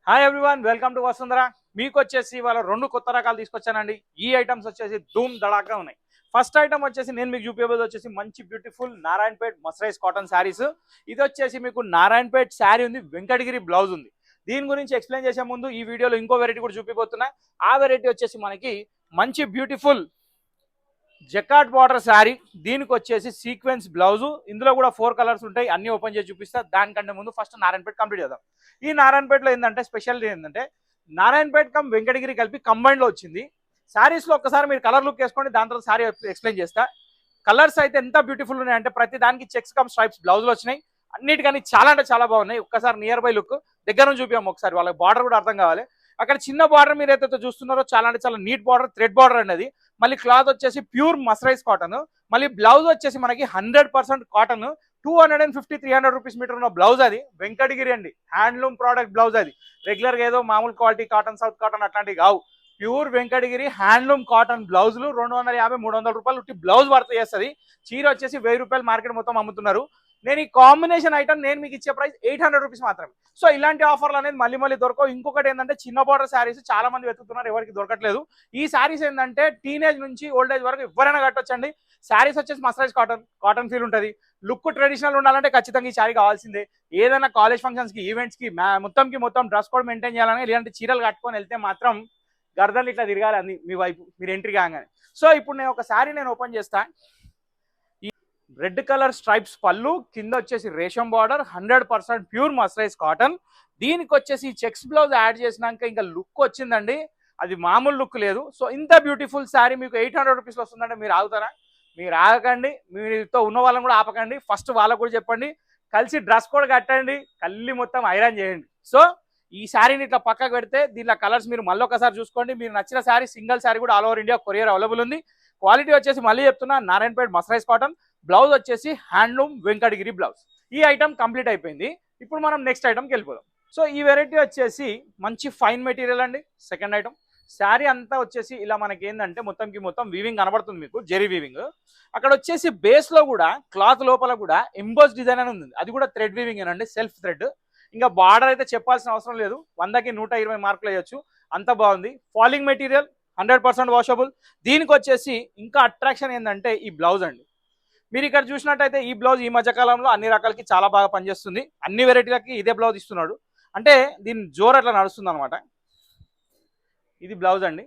Hi everyone, welcome to Vasundhara. మీకు వచ్చేసి ఇవాళ రెండు కొత్త రకాలు తీసుకొచ్చానండి. ఈ ఐటమ్స్ వచ్చేసి ధూమ్ ధడాకా ఉన్నాయి. ఫస్ట్ ఐటమ్ వచ్చేసి నేను మీకు చూపించబోయేది వచ్చేసి మంచి బ్యూటిఫుల్ నారాయణపేట్ మస్రైజ్ కాటన్ శారీస్. ఇది వచ్చేసి మీకు నారాయణపేట్ శారీ ఉంది, వెంకటగిరి బ్లౌజ్ ఉంది. దీని గురించి ఎక్స్ప్లెయిన్ చేసే ముందు ఈ వీడియోలో ఇంకో వెరైటీ కూడా చూపిపోతున్నా. ఆ వెరైటీ వచ్చేసి మనకి మంచి బ్యూటిఫుల్ జకాట్ బార్డర్ శారీ. దీనికి వచ్చేసి సీక్వెన్స్ బ్లౌజు. ఇందులో కూడా 4 కలర్స్ ఉంటాయి. అన్ని ఓపెన్ చేసి చూపిస్తా. దానికంటే ముందు ఫస్ట్ నారాయణపేట్ కంప్లీట్ చేద్దాం. ఈ నారాయణపేటలో ఏంటంటే స్పెషాలిటీ ఏంటంటే నారాయణపేట్ కమ్ వెంకటగిరి కలిపి కంబైన్లో వచ్చింది. శారీస్లో ఒక్కసారి మీరు కలర్ లుక్ వేసుకోండి, దాని తర్వాత శారీ ఎక్స్ప్లెయిన్ చేస్తా. కలర్స్ అయితే ఎంత బ్యూటిఫుల్ ఉన్నాయంటే ప్రతి దానికి చెక్స్ కమ్ స్ట్రైప్స్ బ్లౌజులు వచ్చినాయి. అన్నిటికని చాలా అంటే చాలా బాగున్నాయి. ఒక్కసారి నియర్ బై లుక్ దగ్గర నుంచి చూపించాము ఒకసారి, వాళ్ళకి బార్డర్ కూడా అర్థం కావాలి. అక్కడ చిన్న బార్డర్ మీరు ఏదైతే చూస్తున్నారో చాలా అంటే చాలా నీట్ బార్డర్, థ్రెడ్ బార్డర్ అనేది. మళ్ళీ క్లాత్ వచ్చేసి ప్యూర్ మస్రైజ్ కాటన్. మళ్ళీ బ్లౌజ్ వచ్చేసి మనకి 100% కాటన్. 250-300 రూపీస్ మీటర్ ఉన్న బ్లౌజ్ అది. వెంకటగిరి అండి, హ్యాండ్లూమ్ ప్రోడక్ట్ బ్లౌజ్ అది. రెగ్యులర్గా ఏదో మామూలు క్వాలిటీ కాటన్, సౌత్ కాటన్ అట్లాంటివి కావు. ప్యూర్ వెంకటగిరి హ్యాండ్లూమ్ కాటన్ బ్లౌజులు 250-300 రూపాయలు బ్లౌజ్ వర్త్ చేస్తుంది. చీర వచ్చేసి 1000 రూపాయలు మార్కెట్ మొత్తం అమ్ముతున్నారు. నేను ఈ కాంబినేషన్ ఐటమ్ నేను మీకు ఇచ్చే ప్రైస్ 800 రూపీస్ మాత్రమే. సో ఇలాంటి ఆఫర్లు అనేది మళ్ళీ దొరకవు. ఇంకొకటి ఏంటంటే చిన్న బార్డర్ శారీస్ చాలా మంది వెతుకుతున్నారు, ఎవరికి దొరకట్లేదు. ఈ శారీస్ ఏంటంటే టీనేజ్ నుంచి ఓల్డ్ ఏజ్ వరకు ఎవరైనా కట్టొచ్చండి. శారీస్ వచ్చేసి మస్రైజ్ కాటన్ ఫీల్ ఉంటుంది. లుక్ ట్రెడిషనల్ ఉండాలంటే ఖచ్చితంగా ఈ శారీ కావాల్సిందే. ఏదైనా కాలేజ్ ఫంక్షన్స్కి, ఈవెంట్స్కి మొత్తం డ్రెస్ కోడ్ మెయింటైన్ చేయాలని ఇలాంటి చీరలు కట్టుకొని వెళ్తే మాత్రం గర్దలు ఇట్లా తిరగాలి అన్ని మీ వైపు మీరు ఎంట్రీ కాగానే. సో ఇప్పుడు నేను ఒక శారీ ఓపెన్ చేస్తా. రెడ్ కలర్ స్ట్రైప్స్ పళ్ళు, కింద వచ్చేసి రేషం బార్డర్, 100% ప్యూర్ మస్రైజ్ కాటన్. దీనికి వచ్చేసి చెక్స్ బ్లౌజ్ యాడ్ చేసినాక ఇంకా లుక్ వచ్చిందండి, అది మామూలు లుక్ లేదు. సో ఇంత బ్యూటిఫుల్ శారీ మీకు 800 రూపీస్లో వస్తుందంటే మీరు ఆగుతారా? మీరు ఆగకండి. మీతో ఉన్న వాళ్ళని కూడా ఆపకండి. ఫస్ట్ వాళ్ళకు కూడా చెప్పండి, కలిసి డ్రెస్ కోడ్ కట్టండి, కల్లి మొత్తం ఐరన్ చేయండి. సో ఈ శారీని ఇట్లా పక్కకు పెడితే దీంట్లో కలర్స్ మీరు మళ్ళీ ఒకసారి చూసుకోండి. మీరు నచ్చిన శారీ, సింగిల్ శారీ కూడా all over India courier available ఉంది. క్వాలిటీ వచ్చేసి మళ్ళీ చెప్తున్నా, నారాయణపేట్ మస్రైజ్ కాటన్. బ్లౌజ్ వచ్చేసి హ్యాండ్లూమ్ వెంకటగిరి బ్లౌజ్. ఈ ఐటమ్ కంప్లీట్ అయిపోయింది. ఇప్పుడు మనం నెక్స్ట్ ఐటమ్కి వెళ్ళిపోదాం. సో ఈ వెరైటీ వచ్చేసి మంచి ఫైన్ మెటీరియల్ అండి. Second item. శారీ అంతా వచ్చేసి ఇలా మనకి ఏంటంటే మొత్తం వీవింగ్ కనబడుతుంది మీకు, జెరీ వీవింగ్. అక్కడ వచ్చేసి బేస్లో కూడా క్లాత్ లోపల కూడా ఎంబోస్ డిజైన్ అని ఉంది. అది కూడా థ్రెడ్ వీవింగ్ అండి, సెల్ఫ్ థ్రెడ్. ఇంకా బార్డర్ అయితే చెప్పాల్సిన అవసరం లేదు, 100కి 120 మార్కులు వేయచ్చు, అంత బాగుంది. Falling material, 100% washable. దీనికి వచ్చేసి ఇంకా అట్రాక్షన్ ఏంటంటే ఈ బ్లౌజ్ అండి. మీరు ఇక్కడ చూసినట్టయితే ఈ బ్లౌజ్ ఈ మధ్యకాలంలో అన్ని రకాలకి చాలా బాగా పనిచేస్తుంది. అన్ని వెరైటీలకి ఇదే బ్లౌజ్ ఇస్తున్నాడు. అంటే దీని జోర్ అట్లా నడుస్తుంది అనమాట. ఇది బ్లౌజ్ అండి.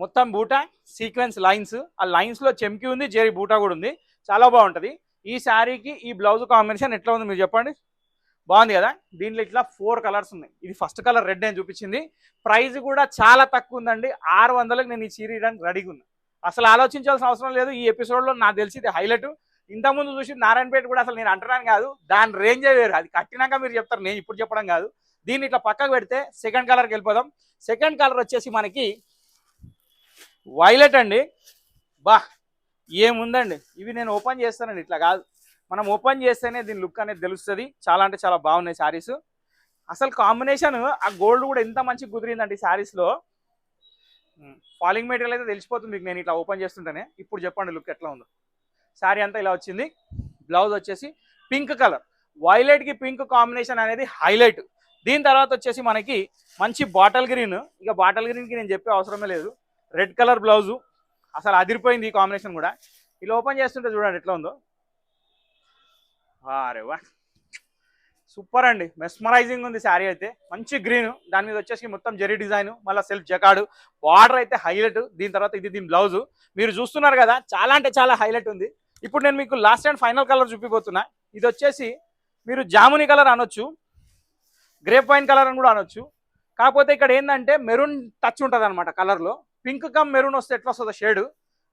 మొత్తం బూటా సీక్వెన్స్ లైన్స్, ఆ లైన్స్లో చెమ్కి ఉంది, జెరీ బూటా కూడా ఉంది. చాలా బాగుంటుంది. ఈ శారీకి ఈ బ్లౌజ్ కాంబినేషన్ ఎట్లా ఉంది మీరు చెప్పండి? బాగుంది కదా. దీంట్లో ఇట్లా 4 కలర్స్ ఉన్నాయి. ఇది ఫస్ట్ కలర్ రెడ్ అని చూపించింది. ప్రైస్ కూడా చాలా తక్కువ ఉందండి. 600కి నేను ఈ చీర ఇవ్వడానికి రెడీగా ఉన్నా. అసలు ఆలోచించాల్సిన అవసరం లేదు. ఈ ఎపిసోడ్లో నాకు తెలిసి ఇది హైలైట్. ఇంతకుముందు చూసి నారాయణపేట కూడా అసలు నేను అంటున్నాను కాదు, దాని రేంజే వేరు. అది కట్టినాక మీరు చెప్తారు, నేను ఇప్పుడు చెప్పడం కాదు. దీన్ని ఇట్లా పక్కకు పెడితే సెకండ్ కలర్కి వెళ్ళిపోదాం. సెకండ్ కలర్ వచ్చేసి మనకి వైలెట్ అండి. బా ఏముందండి, ఇవి నేను ఓపెన్ చేస్తానండి, ఇట్లా కాదు, మనం ఓపెన్ చేస్తేనే దీని లుక్ అనేది తెలుస్తుంది. చాలా అంటే చాలా బాగున్నాయి శారీస్. అసలు కాంబినేషన్ ఆ గోల్డ్ కూడా ఎంత మంచి కుదిరిందండి ఈ శారీస్లో. ఫాలింగ్ మెటీరియల్ అయితే తెలిసిపోతుంది మీకు నేను ఇట్లా ఓపెన్ చేస్తుంటేనే. ఇప్పుడు చెప్పండి లుక్ ఎట్లా ఉందో. శారీ అంతా ఇలా వచ్చింది. బ్లౌజ్ వచ్చేసి పింక్ కలర్, వైలెట్కి పింక్ కాంబినేషన్ అనేది హైలైట్. దీని తర్వాత వచ్చేసి మనకి మంచి బాటిల్ గ్రీన్. ఇక బాటిల్ గ్రీన్కి నేను చెప్పే అవసరమే లేదు. రెడ్ కలర్ బ్లౌజు అసలు అదిరిపోయింది. ఈ కాంబినేషన్ కూడా ఇలా ఓపెన్ చేస్తుంటే చూడండి ఎట్లా ఉందో. అరే వా, సూపర్ అండి, మెస్మరైజింగ్ ఉంది శారీ అయితే. మంచి గ్రీన్, దాని మీద వచ్చేసి మొత్తం జెరీ డిజైన్, మళ్ళీ సెల్ఫ్ జకాడు, బార్డర్ అయితే హైలైట్. దీని తర్వాత ఇది దీని బ్లౌజు మీరు చూస్తున్నారు కదా, చాలా అంటే చాలా హైలైట్ ఉంది. ఇప్పుడు నేను మీకు లాస్ట్ అండ్ ఫైనల్ కలర్ చూపిపోతున్నా. ఇది వచ్చేసి మీరు జామునీ కలర్ అనొచ్చు, గ్రేప్ వైన్ కలర్ అని కూడా అనొచ్చు. కాకపోతే ఇక్కడ ఏంటంటే మెరూన్ టచ్ ఉంటుంది అనమాట కలర్లో. పింక్ కమ్ మెరూన్ వస్తే ఎట్లా వస్తుందో షేడ్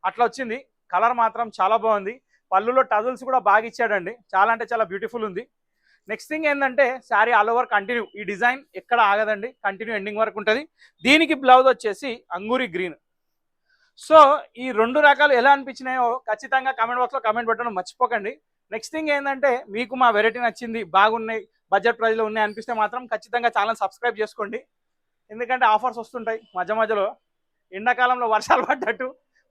అట్లా వచ్చింది. కలర్ మాత్రం చాలా బాగుంది. పళ్ళులో టజల్స్ కూడా బాగా ఇచ్చాడండి, చాలా అంటే చాలా బ్యూటిఫుల్ ఉంది. నెక్స్ట్ థింగ్ ఏంటంటే శారీ ఆల్ ఓవర్ కంటిన్యూ, ఈ డిజైన్ ఎక్కడ ఆగదండి, కంటిన్యూ ఎండింగ్ వరకు ఉంటుంది. దీనికి బ్లౌజ్ వచ్చేసి అంగూరి గ్రీన్. సో ఈ రెండు రకాలు ఎలా అనిపించినాయో ఖచ్చితంగా కామెంట్ బాక్స్లో కామెంట్ పెట్టడం మర్చిపోకండి. నెక్స్ట్ థింగ్ ఏంటంటే మీకు మా వెరైటీ నచ్చింది, బాగున్నాయి, బడ్జెట్ ప్రైస్లో ఉన్నాయి అనిపిస్తే మాత్రం ఖచ్చితంగా ఛానల్ సబ్స్క్రైబ్ చేసుకోండి. ఎందుకంటే ఆఫర్స్ వస్తుంటాయి మధ్యలో. ఎండాకాలంలో వర్షాలు పడ్డట్టు,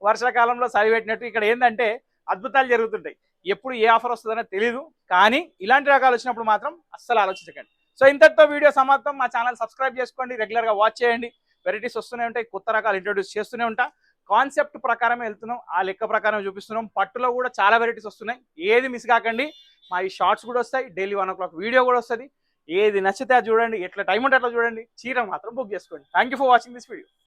వర్షాకాలంలో చలి పెట్టినట్టు ఇక్కడ ఏంటంటే అద్భుతాలు జరుగుతుంటాయి. ఎప్పుడు ఏ ఆఫర్ వస్తుందనే తెలీదు, కానీ ఇలాంటి రకాలు వచ్చినప్పుడు మాత్రం అస్సలు ఆలోచించకండి. సో ఇంతటితో వీడియో సమాప్తం. మా ఛానల్ సబ్స్క్రైబ్ చేసుకోండి, రెగ్యులర్ గా వాచ్ చేయండి. వెరైటీస్ వస్తూనే ఉంటాయి, కొత్త రకాలు ఇంట్రొడ్యూస్ చేస్తూనే ఉంటా. కాన్సెప్ట్ ప్రకారం వెళ్తున్నాం, ఆ లెక్క ప్రకారం చూపిస్తున్నాం. పట్టులో కూడా చాలా వెరైటీస్ వస్తున్నాయి, ఏది మిస్ కాకండి. మా ఈ షార్ట్స్ కూడా వస్తాయి, డైలీ 1 o'clock వీడియో కూడా వస్తుంది. ఏది నచ్చితే అది చూడండి, ఎట్లా టైం ఉంటే అట్లా చూడండి. చీర మాత్రం బుక్ చేసుకోండి. Thank you for watching this video.